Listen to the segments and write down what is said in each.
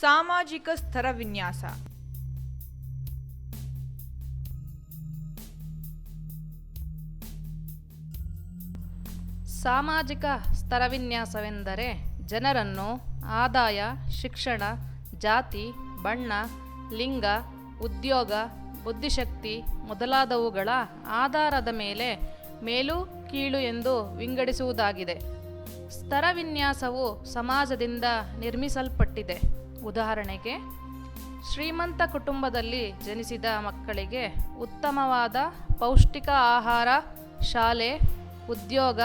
ಸಾಮಾಜಿಕ ಸ್ತರ ವಿನ್ಯಾಸ. ಸಾಮಾಜಿಕ ಸ್ತರವಿನ್ಯಾಸವೆಂದರೆ ಜನರನ್ನು ಆದಾಯ, ಶಿಕ್ಷಣ, ಜಾತಿ, ಬಣ್ಣ, ಲಿಂಗ, ಉದ್ಯೋಗ, ಬುದ್ಧಿಶಕ್ತಿ ಮೊದಲಾದವುಗಳ ಆಧಾರದ ಮೇಲೆ ಮೇಲು ಕೀಳು ಎಂದು ವಿಂಗಡಿಸುವುದಾಗಿದೆ. ಸ್ತರವಿನ್ಯಾಸವು ಸಮಾಜದಿಂದ ನಿರ್ಮಿಸಲ್ಪಟ್ಟಿದೆ. ಉದಾಹರಣೆಗೆ, ಶ್ರೀಮಂತ ಕುಟುಂಬದಲ್ಲಿ ಜನಿಸಿದ ಮಕ್ಕಳಿಗೆ ಉತ್ತಮವಾದ ಪೌಷ್ಟಿಕ ಆಹಾರ, ಶಾಲೆ, ಉದ್ಯೋಗ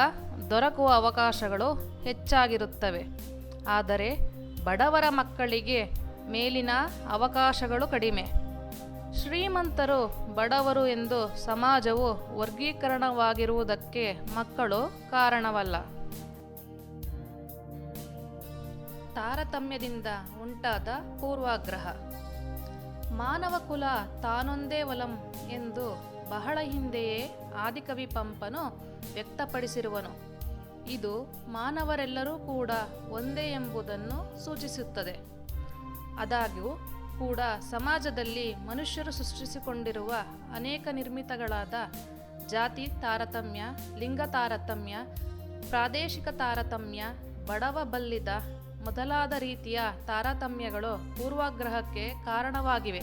ದೊರಕುವ ಅವಕಾಶಗಳು ಹೆಚ್ಚಾಗಿರುತ್ತವೆ. ಆದರೆ ಬಡವರ ಮಕ್ಕಳಿಗೆ ಮೇಲಿನ ಅವಕಾಶಗಳು ಕಡಿಮೆ. ಶ್ರೀಮಂತರು, ಬಡವರು ಎಂದು ಸಮಾಜವು ವರ್ಗೀಕರಣವಾಗಿರುವುದಕ್ಕೆ ಮಕ್ಕಳು ಕಾರಣವಲ್ಲ. ತಾರತಮ್ಯದಿಂದ ಉಂಟಾದ ಪೂರ್ವಾಗ್ರಹ. ಮಾನವ ಕುಲ ತಾನೊಂದೇ ಒಲಂ ಎಂದು ಬಹಳ ಹಿಂದೆಯೇ ಆದಿಕವಿ ಪಂಪನು ವ್ಯಕ್ತಪಡಿಸಿರುವನು. ಇದು ಮಾನವರೆಲ್ಲರೂ ಕೂಡ ಒಂದೇ ಎಂಬುದನ್ನು ಸೂಚಿಸುತ್ತದೆ. ಆದಾಗ್ಯೂ ಕೂಡ ಸಮಾಜದಲ್ಲಿ ಮನುಷ್ಯರು ಸೃಷ್ಟಿಸಿಕೊಂಡಿರುವ ಅನೇಕ ನಿರ್ಮಿತಗಳಾದ ಜಾತಿ ತಾರತಮ್ಯ, ಲಿಂಗ ತಾರತಮ್ಯ, ಪ್ರಾದೇಶಿಕ ತಾರತಮ್ಯ, ಬಡವ ಬಲ್ಲಿದ ಮೊದಲಾದ ರೀತಿಯ ತಾರತಮ್ಯಗಳು ಪೂರ್ವಾಗ್ರಹಕ್ಕೆ ಕಾರಣವಾಗಿವೆ.